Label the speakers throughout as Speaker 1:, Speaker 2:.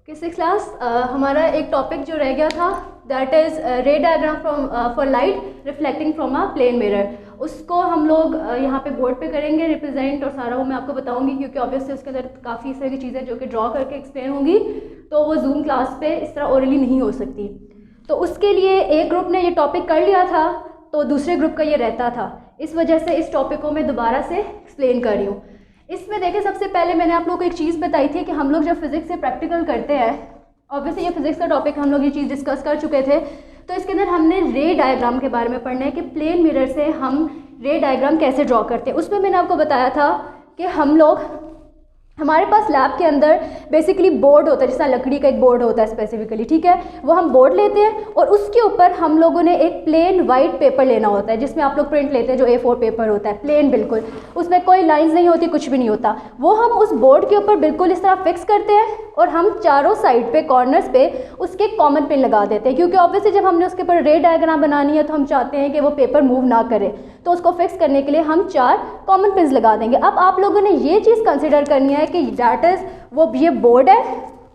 Speaker 1: Six class हमारा एक topic जो रह गया था that is ray diagram for light reflecting from a plane mirror. उसको हम लोग यहाँ पे बोर्ड पे करेंगे रिप्रेजेंट, और सारा वो मैं आपको बताऊंगी क्योंकि ऑब्वियसली उसके अंदर काफ़ी इस तरह की चीज़ें जो कि ड्रॉ करके एक्सप्लेन होंगी, तो वो जूम क्लास पे इस तरह ओरली नहीं हो सकती। तो उसके लिए एक ग्रुप ने ये टॉपिक कर लिया था तो दूसरे ग्रुप का ये रहता था, इस वजह से इस टॉपिक को मैं दोबारा से एक्सप्लेन कर रही हूँ। इसमें देखें, सबसे पहले मैंने आप लोगों को एक चीज़ बताई थी कि हम लोग जब फिज़िक्स से प्रैक्टिकल करते हैं, ऑब्वियसली ये फिज़िक्स का टॉपिक हम लोग ये चीज़ डिस्कस कर चुके थे, तो इसके अंदर हमने रे डायग्राम के बारे में पढ़ना है कि प्लेन मिरर से हम रे डायग्राम कैसे ड्रॉ करते हैं। उसमें मैंने आपको बताया था कि हमारे पास लैब के अंदर बेसिकली बोर्ड होता है, जैसा लकड़ी का एक बोर्ड होता है स्पेसिफिकली, ठीक है, वो हम बोर्ड लेते हैं और उसके ऊपर हम लोगों ने एक प्लेन वाइट पेपर लेना होता है जिसमें आप लोग प्रिंट लेते हैं, जो A4 पेपर होता है प्लेन बिल्कुल, उसमें कोई लाइंस नहीं होती, कुछ भी नहीं होता। वो हम उस बोर्ड के ऊपर बिल्कुल इस तरह फिक्स करते हैं और हम चारों साइड पे कॉर्नर्स पे उसके कॉमन पिन लगा देते हैं, क्योंकि ऑब्वियसली जब हमने उसके ऊपर रे डायग्राम बनानी है तो हम चाहते हैं कि वो पेपर मूव ना करे, तो उसको फिक्स करने के लिए हम 4 कॉमन पिन्स लगा देंगे। अब आप लोगों ने ये चीज़ कंसिडर करनी है कि दैट इज़ वो ये बोर्ड है,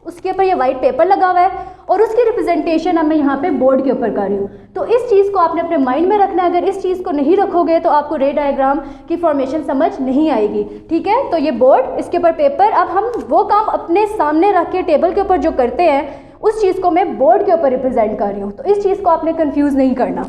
Speaker 1: उसके ऊपर ये वाइट पेपर लगा हुआ है और उसकी रिप्रेजेंटेशन अब मैं यहाँ पे बोर्ड के ऊपर कर रही हूँ। तो इस चीज़ को आपने अपने माइंड में रखना है। अगर इस चीज़ को नहीं रखोगे तो आपको रे डायग्राम की फॉर्मेशन समझ नहीं आएगी, ठीक है। तो ये बोर्ड, इसके ऊपर पेपर, अब हम वो काम अपने सामने रख के टेबल के ऊपर जो करते हैं उस चीज़ को मैं बोर्ड के ऊपर रिप्रेजेंट कर रही हूँ। तो इस चीज़ को आपने कन्फ्यूज़ नहीं करना,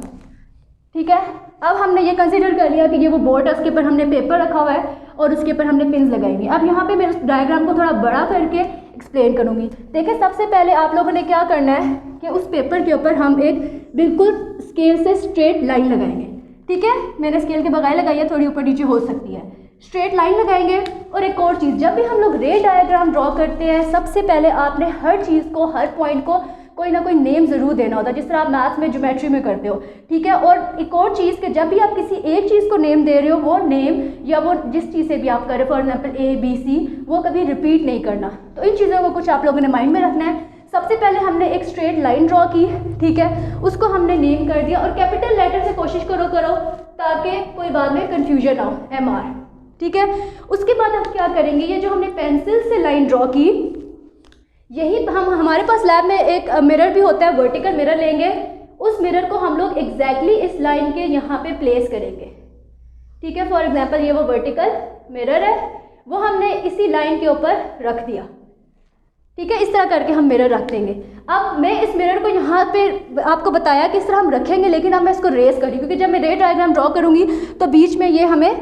Speaker 1: ठीक है। अब हमने ये कंसीडर कर लिया कि ये वो बोर्ड है, उसके ऊपर हमने पेपर रखा हुआ है और उसके ऊपर हमने पिन्स लगाएंगे। अब यहाँ पे मैं उस डायग्राम को थोड़ा बड़ा करके एक्सप्लेन करूँगी। देखिए, सबसे पहले आप लोगों ने क्या करना है कि उस पेपर के ऊपर हम एक बिल्कुल स्केल से स्ट्रेट लाइन लगाएंगे, ठीक है। मैंने स्केल के बगैर लगाई है, थोड़ी ऊपर नीचे हो सकती है, स्ट्रेट लाइन लगाएंगे। और एक और चीज़, जब भी हम लोग रे डायग्राम ड्रॉ करते हैं सबसे पहले आपने हर चीज़ को, हर पॉइंट को कोई ना कोई नेम ज़रूर देना होता है, जिस तरह आप मैथ्स में ज्योमेट्री में करते हो, ठीक है। और एक और चीज़ कि जब भी आप किसी एक चीज़ को नेम दे रहे हो, वो नेम या वो जिस चीज़ से भी आप करें, फॉर एग्जांपल ABC, वो कभी रिपीट नहीं करना। तो इन चीज़ों को कुछ आप लोगों ने माइंड में रखना है। सबसे पहले हमने एक स्ट्रेट लाइन ड्रॉ की, ठीक है, उसको हमने नेम कर दिया और कैपिटल लेटर से कोशिश करो ताकि कोई बाद में कन्फ्यूजन ना हो, MR, ठीक है। उसके बाद हम क्या करेंगे, ये जो हमने पेंसिल से लाइन ड्रॉ की, यही हमारे पास लैब में एक मिरर भी होता है, वर्टिकल मिरर लेंगे, उस मिरर को हम लोग एग्जैक्टली इस लाइन के यहाँ पे प्लेस करेंगे, ठीक है। फॉर एग्जांपल ये वो वर्टिकल मिरर है, वो हमने इसी लाइन के ऊपर रख दिया, ठीक है। इस तरह करके हम मिरर रख देंगे। अब मैं इस मिरर को यहाँ पे आपको बताया कि इस तरह हम रखेंगे, लेकिन अब मैं इसको रेस करी, क्योंकि जब मैं रे डायग्राम ड्रॉ करूँगी तो बीच में ये हमें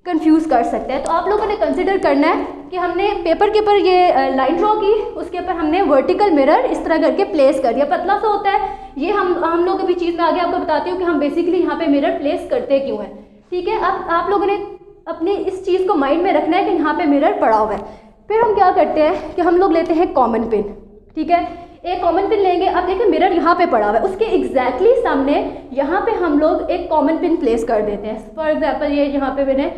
Speaker 1: कंफ्यूज कर सकते हैं। तो आप लोगों ने कंसिडर करना है कि हमने पेपर के ऊपर ये लाइन ड्रॉ की, उसके ऊपर हमने वर्टिकल मिरर इस तरह करके प्लेस कर दिया। पतला सा होता है ये, हम लोग अभी चीज़ में आगे आपको बताती हूँ कि हम बेसिकली यहाँ पे मिरर प्लेस करते क्यों हैं, ठीक है। अब आप लोगों ने अपनी इस चीज़ को माइंड में रखना है कि यहाँ पे मिरर पड़ा हुआ है। फिर हम क्या करते हैं कि हम लोग लेते हैं कॉमन पिन, ठीक है, एक कॉमन पिन लेंगे। अब देखिए मिरर यहाँ पे पड़ा हुआ है, उसके एग्जैक्टली सामने यहाँ पे हम लोग एक कॉमन पिन प्लेस कर देते हैं। फॉर एग्जांपल ये यहाँ पे मैंने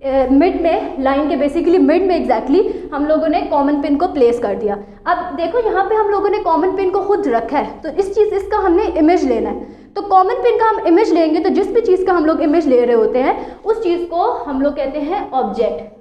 Speaker 1: मिड में, लाइन के बेसिकली मिड में एग्जैक्टली हम लोगों ने कॉमन पिन को प्लेस कर दिया। अब देखो यहाँ पे हम लोगों ने कॉमन पिन को खुद रखा है, तो इसका हमने इमेज लेना है। तो कॉमन पिन का हम इमेज लेंगे, तो जिस भी चीज़ का हम लोग इमेज ले रहे होते हैं उस चीज़ को हम लोग कहते हैं ऑब्जेक्ट।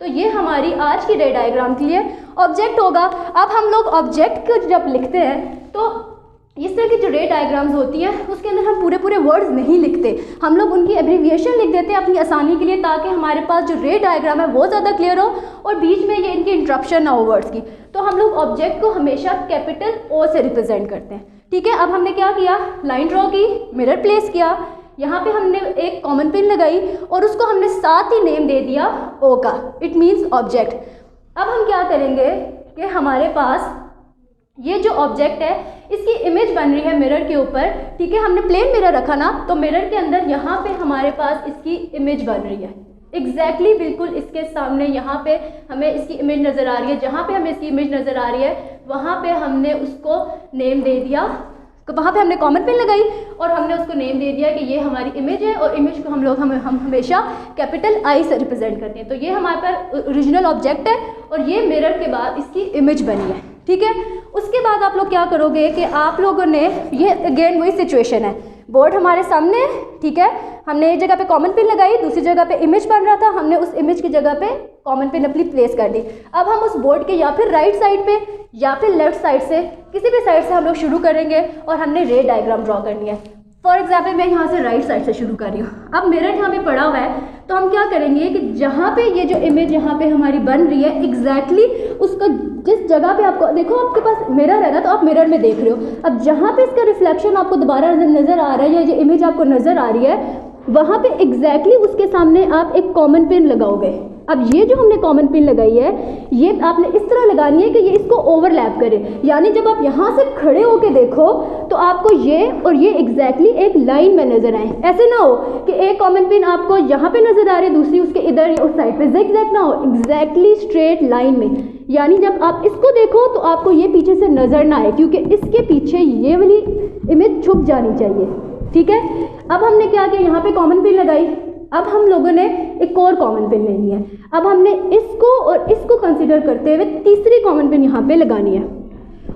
Speaker 1: तो ये हमारी आज की रे डायग्राम के लिए ऑब्जेक्ट होगा। अब हम लोग ऑब्जेक्ट को जब लिखते हैं तो इस तरह की जो रे डायग्राम्स होती हैं उसके अंदर हम पूरे वर्ड्स नहीं लिखते, हम लोग उनकी एब्रीविएशन लिख देते हैं अपनी आसानी के लिए, ताकि हमारे पास जो रे डायग्राम है वो ज़्यादा क्लियर हो और बीच में ये इनकी इंटरप्शन ना हो वर्ड्स की। तो हम लोग ऑब्जेक्ट को हमेशा कैपिटल O से रिप्रेजेंट करते हैं, ठीक है। अब हमने क्या किया, लाइन ड्रॉ की, मिरर प्लेस किया, यहाँ पे हमने एक कॉमन पिन लगाई और उसको हमने साथ ही नेम दे दिया O का, इट मीन्स ऑब्जेक्ट। अब हम क्या करेंगे कि हमारे पास ये जो ऑब्जेक्ट है इसकी इमेज बन रही है मिरर के ऊपर, ठीक है। हमने प्लेन मिरर रखा ना, तो मिरर के अंदर यहाँ पे हमारे पास इसकी इमेज बन रही है, एग्जैक्टली बिल्कुल इसके सामने यहाँ पे हमें इसकी इमेज नज़र आ रही है। जहाँ पे हमें इसकी इमेज नज़र आ रही है वहाँ पे हमने उसको नेम दे दिया, वहाँ पे हमने कॉमन पिन लगाई और हमने उसको नेम दे दिया कि ये हमारी इमेज है, और इमेज को हम हमेशा कैपिटल I से रिप्रेजेंट करते हैं। तो ये हमारे पास ओरिजिनल ऑब्जेक्ट है और ये मिरर के बाद इसकी इमेज बनी है, ठीक है। उसके बाद आप लोग क्या करोगे कि आप लोगों ने, ये अगेन वही सिचुएशन है, बोर्ड हमारे सामने है, ठीक है, हमने एक जगह पे कॉमन पिन लगाई, दूसरी जगह पे इमेज बन रहा था, हमने उस इमेज की जगह पे कॉमन पिन अपनी प्लेस कर दी। अब हम उस बोर्ड के या फिर राइट साइड पे या फिर लेफ्ट साइड से किसी भी साइड से हम लोग शुरू करेंगे और हमने रे डायग्राम ड्रॉ करनी है। फॉर एग्जाम्पल मैं यहाँ से राइट साइड से शुरू कर रही हूँ। अब मिरर यहाँ पे पड़ा हुआ है तो हम क्या करेंगे कि जहाँ पे ये जो इमेज यहाँ पे हमारी बन रही है एग्जैक्टली उसका जिस जगह पे आपको देखो आपके पास मिरर है ना, तो आप मिरर में देख रहे हो। अब जहाँ पे इसका रिफ्लेक्शन आपको दोबारा नज़र आ रहा है या ये इमेज आपको नज़र आ रही है वहाँ पे एग्जैक्टली उसके सामने आप एक कॉमन पिन लगाओगे। अब ये जो हमने कॉमन पिन लगाई है ये आपने इस तरह लगानी है कि ये इसको ओवरलैप करे, यानी जब आप यहाँ से खड़े होके देखो तो आपको ये और ये एग्जैक्टली एक लाइन में नजर आए। ऐसे ना हो कि एक कॉमन पिन आपको यहाँ पे नजर आ रही है दूसरी उसके इधर या उस साइड पे, ज़िगज़ैग ना हो, एग्जैक्टली स्ट्रेट लाइन में। यानी जब आप इसको देखो तो आपको ये पीछे से नजर ना आए क्योंकि इसके पीछे ये वाली इमेज छुप जानी चाहिए। ठीक है, अब हमने क्या किया, यहाँ पे कॉमन पिन लगाई। अब हम लोगों ने एक और कॉमन पिन लेनी है। अब हमने इसको और इसको कंसीडर करते हुए तीसरी कॉमन पिन यहाँ पे लगानी है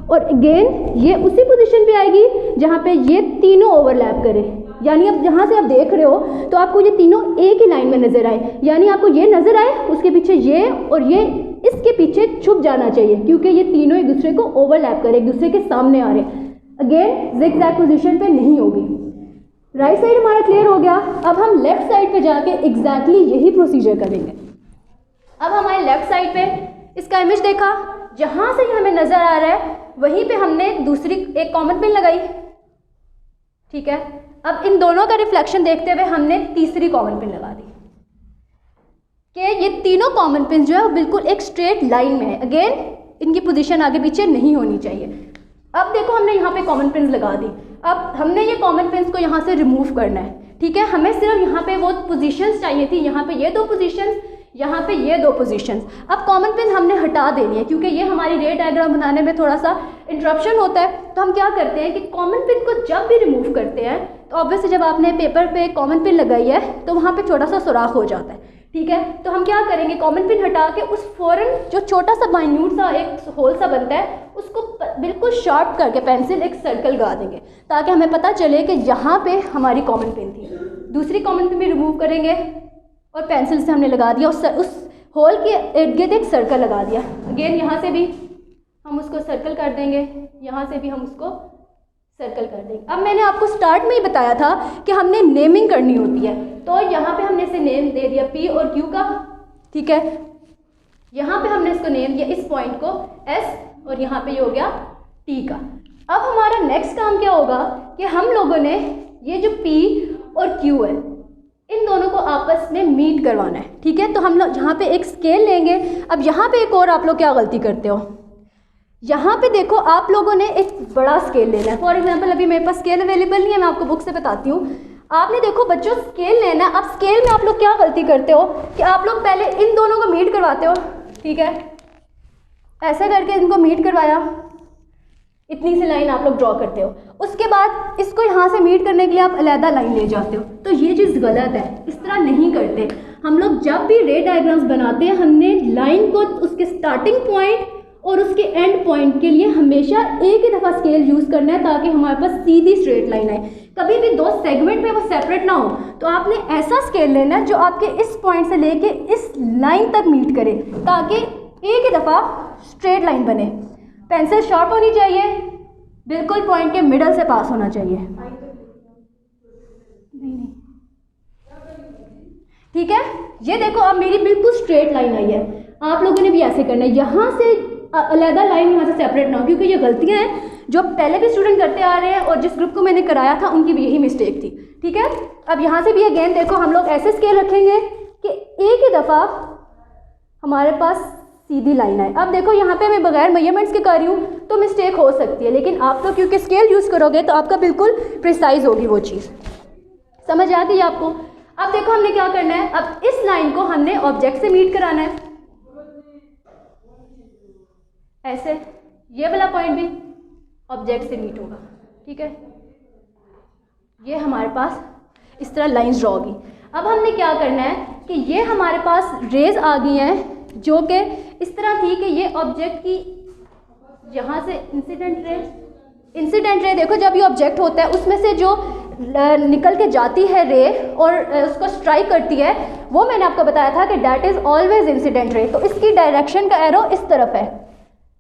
Speaker 1: और अगेन ये उसी पोजीशन पे आएगी जहाँ पे ये तीनों ओवरलैप करे। यानी अब जहाँ से आप देख रहे हो तो आपको ये तीनों एक ही लाइन में नजर आए, यानी आपको ये नजर आए उसके पीछे ये और ये इसके पीछे छुप जाना चाहिए क्योंकि ये तीनों एक दूसरे को ओवरलैप करे, एक दूसरे के सामने आ रहे। अगेन ज़िगज़ैग पोजीशन पे नहीं होगी। राइट साइड हमारा क्लियर हो गया। अब हम लेफ्ट साइड पे जाके एग्जैक्टली यही प्रोसीजर करेंगे। अब हमारे लेफ्ट साइड पे इसका इमेज देखा, जहाँ से हमें नज़र आ रहा है वहीं पे हमने दूसरी एक कॉमन पिन लगाई। ठीक है, अब इन दोनों का रिफ्लेक्शन देखते हुए हमने तीसरी कॉमन पिन लगा दी कि ये तीनों कॉमन पिन जो है वो बिल्कुल एक स्ट्रेट लाइन में है। अगेन इनकी पोजीशन आगे पीछे नहीं होनी चाहिए। अब देखो हमने यहाँ पे कॉमन पिन्स लगा दी। अब हमने ये कॉमन पिन्स को यहाँ से रिमूव करना है। ठीक है, हमें सिर्फ यहाँ पे वो पोजीशंस चाहिए थी, यहाँ पे ये दो पोजीशंस, यहाँ पे ये दो पोजीशंस। अब कॉमन पिन हमने हटा देनी है क्योंकि ये हमारी रे डायग्राम बनाने में थोड़ा सा इंटरप्शन होता है। तो हम क्या करते हैं कि कॉमन पिन को जब भी रिमूव करते हैं तो ऑब्वियसली जब आपने पेपर पे कॉमन पिन लगाई है तो वहाँ पे छोटा सा सुराख हो जाता है। ठीक है, तो हम क्या करेंगे, कॉमन पिन हटा के उस फौरन जो छोटा सा माइन्यूट सा एक होल सा बनता है उसको बिल्कुल शार्प करके पेंसिल एक सर्कल लगा देंगे ताकि हमें पता चले कि यहाँ पे हमारी कॉमन पिन थी। दूसरी कॉमन पिन भी रिमूव करेंगे और पेंसिल से हमने लगा दिया उस होल के इर्द गिर्द एक सर्कल लगा दिया। अगेन यहाँ से भी हम उसको सर्कल कर देंगे, यहाँ से भी हम उसको सर्कल कर देंगे। अब मैंने आपको स्टार्ट में ही बताया था कि हमने नेमिंग करनी होती है, तो यहाँ पे हमने इसे नेम दे दिया P और Q का। ठीक है, यहाँ पे हमने इसको नेम दिया इस पॉइंट को S और यहाँ पे ये हो गया T का। अब हमारा नेक्स्ट काम क्या होगा कि हम लोगों ने ये जो P और Q है इन दोनों को आपस में मीट करवाना है। ठीक है, तो हम लोग यहाँ पे एक स्केल लेंगे। अब यहाँ पे एक और आप लोग क्या गलती करते हो, यहाँ पे देखो आप लोगों ने एक बड़ा स्केल लेना है। फॉर एग्जांपल अभी मेरे पास स्केल अवेलेबल नहीं है, मैं आपको बुक से बताती हूँ। आपने देखो बच्चों स्केल लेना है। अब स्केल में आप लोग क्या गलती करते हो कि आप लोग पहले इन दोनों को मीट करवाते हो। ठीक है, ऐसा करके इनको मीट करवाया, इतनी सी लाइन आप लोग ड्रॉ करते हो। उसके बाद इसको यहाँ से मीट करने के लिए आप अलहदा लाइन ले जाते हो। तो ये चीज़ गलत है, इस तरह नहीं करते हम लोग। जब भी रे डायग्राम्स बनाते हैं हमने लाइन को उसके स्टार्टिंग पॉइंट और उसके एंड पॉइंट के लिए हमेशा एक ही दफ़ा स्केल यूज़ करना है ताकि हमारे पास सीधी स्ट्रेट लाइन आए। कभी भी दो सेगमेंट में वो सेपरेट ना हो। तो आपने ऐसा स्केल लेना है जो आपके इस पॉइंट से लेके इस लाइन तक मीट करे ताकि एक ही दफ़ा स्ट्रेट लाइन बने। पेंसिल शार्प होनी चाहिए, बिल्कुल पॉइंट के मिडल से पास होना चाहिए। नहीं, ठीक है, ये देखो अब मेरी बिल्कुल स्ट्रेट लाइन आई है। आप लोगों ने भी ऐसे करना है, यहाँ से अलहदा लाइन यहाँ से सेपरेट ना हो, क्योंकि ये गलतियाँ हैं जो पहले भी स्टूडेंट करते आ रहे हैं और जिस ग्रुप को मैंने कराया था उनकी भी यही मिस्टेक थी। ठीक है, अब यहाँ से भी अगेन देखो हम लोग ऐसे स्केल रखेंगे कि एक ही दफ़ा हमारे पास सीधी लाइन आए। अब देखो यहाँ पे मैं बगैर मेजरमेंट्स के कर रही हूँ तो मिस्टेक हो सकती है, लेकिन आप लोग क्योंकि स्केल यूज़ करोगे तो आपका बिल्कुल प्रिसाइज होगी वो चीज़। समझ आ गई आपको? अब देखो हमने क्या करना है, अब इस लाइन को हमने ऑब्जेक्ट से मीट कराना है ऐसे, ये वाला पॉइंट भी ऑब्जेक्ट से मीट होगा। ठीक है, ये हमारे पास इस तरह लाइंस ड्रॉ होगी। अब हमने क्या करना है कि ये हमारे पास रेज आ गई हैं जो कि इस तरह थी कि ये ऑब्जेक्ट की यहाँ से इंसिडेंट रे देखो जब ये ऑब्जेक्ट होता है उसमें से जो निकल के जाती है रे और उसको स्ट्राइक करती है, वो मैंने आपको बताया था कि that is always incident ray. तो इसकी डायरेक्शन का एरो इस तरफ है,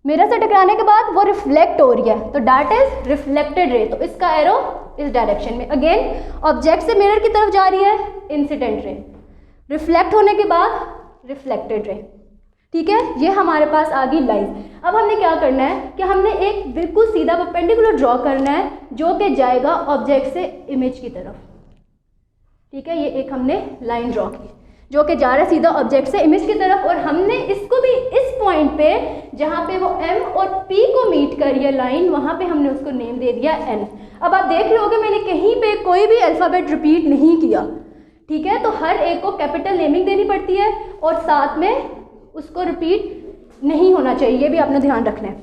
Speaker 1: मिरर से टकराने के बाद वो रिफ्लेक्ट हो रही है, तो दैट इज रिफ्लेक्टेड रे। तो इसका एरो इस डायरेक्शन में, अगेन ऑब्जेक्ट से मिरर की तरफ जा रही है, इंसिडेंट रे, रिफ्लेक्ट होने के बाद रिफ्लेक्टेड रे। ठीक है, ये हमारे पास आ गई लाइन। अब हमने क्या करना है कि हमने एक बिल्कुल सीधा परपेंडिकुलर ड्रॉ करना है जो कि जाएगा ऑब्जेक्ट से इमेज की तरफ। ठीक है, ये एक हमने लाइन ड्रॉ की जो कि जा रहा है सीधा ऑब्जेक्ट से इमेज की तरफ, और हमने इसको भी इस पॉइंट पे जहाँ पे वो M और P को मीट कर रही है लाइन, वहाँ पे हमने उसको नेम दे दिया N। अब आप देख रहे होगे मैंने कहीं पे कोई भी अल्फ़ाबेट रिपीट नहीं किया। ठीक है, तो हर एक को कैपिटल नेमिंग देनी पड़ती है और साथ में उसको रिपीट नहीं होना चाहिए, ये भी आपने ध्यान रखना है।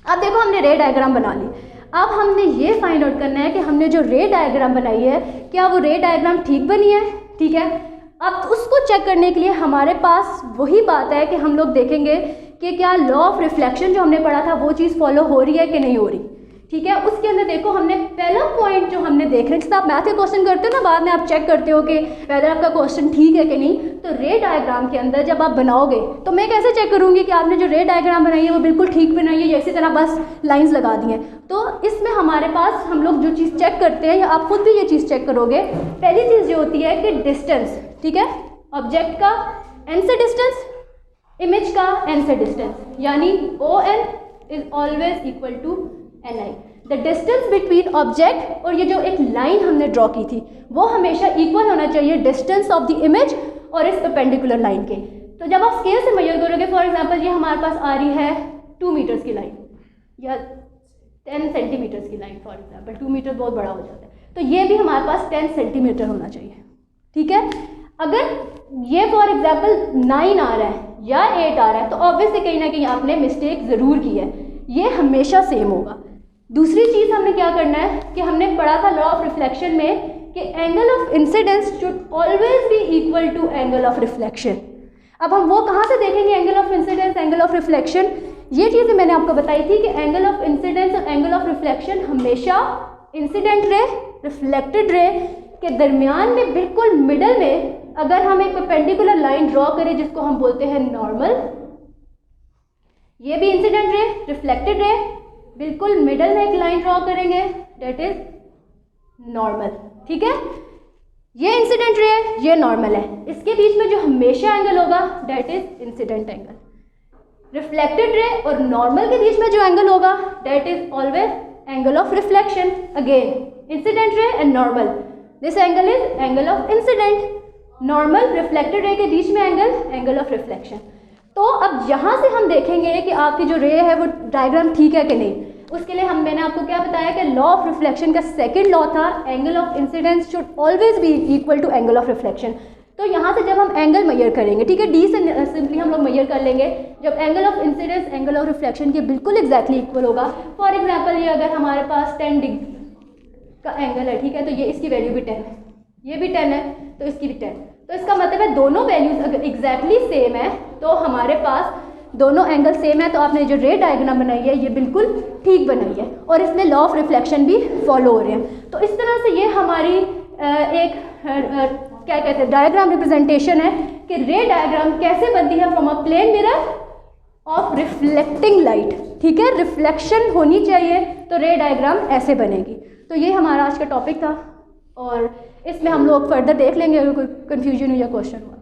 Speaker 1: अब देखो हमने रे डायग्राम बना ली। अब हमने ये फाइंड आउट करना है कि हमने जो रे डायग्राम बनाई है क्या वो रे डायग्राम ठीक बनी है। ठीक है, अब उसको चेक करने के लिए हमारे पास वही बात है कि हम लोग देखेंगे कि क्या लॉ ऑफ रिफ्लेक्शन जो हमने पढ़ा था वो चीज़ फॉलो हो रही है कि नहीं हो रही। ठीक है, उसके अंदर देखो हमने पहला पॉइंट जो हमने देखना है, जैसे आप मैथ के क्वेश्चन करते हो ना, बाद में आप चेक करते हो कि वेदर आपका क्वेश्चन ठीक है कि नहीं, तो रे डायग्राम के अंदर जब आप बनाओगे तो मैं कैसे चेक करूँगी कि आपने जो रे डायग्राम बनाई है वो बिल्कुल ठीक बनाई है या इसी तरह बस लाइन्स लगा दी हैं। तो इसमें हमारे पास हम लोग जो चीज़ चेक करते हैं या आप खुद भी ये चीज़ चेक करोगे, पहली चीज़ जो होती है कि डिस्टेंस। ठीक है, ऑब्जेक्ट का n से डिस्टेंस, इमेज का n से डिस्टेंस, यानी ON is always equal to NI। The distance between object और ये जो एक लाइन हमने ड्रॉ की थी वो हमेशा इक्वल होना चाहिए डिस्टेंस ऑफ द इमेज और इस परपेंडिकुलर लाइन के। तो जब आप स्केल से मेजर करोगे, फॉर एग्जांपल ये हमारे पास आ रही है 2 मीटर्स की लाइन या 10 सेंटीमीटर्स की लाइन, फॉर एग्जांपल 2 मीटर बहुत बड़ा हो जाता है, तो ये भी हमारे पास 10 सेंटीमीटर होना चाहिए। ठीक है, अगर ये फॉर एग्जांपल 9 आ रहा है या 8 आ रहा है तो ऑब्वियसली कहीं ना कहीं आपने मिस्टेक ज़रूर की है, ये हमेशा सेम होगा। दूसरी चीज़ हमने क्या करना है कि हमने पढ़ा था लॉ ऑफ रिफ्लेक्शन में कि angle of incidence should always be equal to angle of reflection. अब हम वो कहाँ से देखेंगे angle of incidence, angle of reflection? ये चीज़ें मैंने आपको बताई थी कि एंगल ऑफ इंसिडेंस और एंगल ऑफ रिफ्लेक्शन हमेशा इंसिडेंट रे रिफ्लेक्टेड रे के दरमियान में बिल्कुल मिडल में अगर हम एक परपेंडिकुलर लाइन ड्रॉ करें जिसको हम बोलते हैं नॉर्मल, ये भी इंसिडेंट रे रिफ्लेक्टेड रे, बिल्कुल मिडल में एक लाइन ड्रॉ करेंगे डेट इज नॉर्मल। ठीक है, ये इंसिडेंट रे है, ये नॉर्मल है, इसके बीच में जो हमेशा एंगल होगा that is incident angle. Reflected ray और नॉर्मल के बीच में जो एंगल होगा that is always angle of reflection. Again incident ray and normal, this angle is angle of incident, normal reflected ray के बीच में एंगल ऑफ रिफ्लेक्शन। तो अब यहाँ से हम देखेंगे कि आपकी जो रे है वो डायग्राम ठीक है कि नहीं। उसके लिए मैंने आपको क्या बताया कि लॉ ऑफ रिफ्लेक्शन का सेकंड लॉ था angle of incidence should always be equal to angle of reflection. तो यहाँ से जब हम एंगल मेजर करेंगे, ठीक है, डी से सिंपली हम लोग मेजर कर लेंगे, जब angle of incidence angle of reflection के बिल्कुल एग्जैक्टली इक्वल होगा। फॉर एग्जाम्पल ये अगर हमारे पास 10 डिग्री का एंगल है, ठीक है, तो ये इसकी वैल्यू भी 10 है, ये भी 10 है, तो इसकी भी 10, तो इसका मतलब है दोनों वैल्यूज अगर एग्जैक्टली सेम है तो हमारे पास दोनों एंगल सेम है, तो आपने जो रे डायग्राम बनाई है ये बिल्कुल ठीक बनाई है और इसमें लॉ ऑफ रिफ्लेक्शन भी फॉलो हो रहे हैं। तो इस तरह से ये हमारी एक क्या कहते हैं डायग्राम रिप्रेजेंटेशन है कि रे डायग्राम कैसे बनती है from a plane mirror of reflecting light. ठीक है, रिफ्लेक्शन होनी चाहिए तो रे डायग्राम ऐसे बनेगी। तो ये हमारा आज का टॉपिक था और इसमें हम लोग फर्दर देख लेंगे अगर कोई कन्फ्यूजन हो या क्वेश्चन हुआ।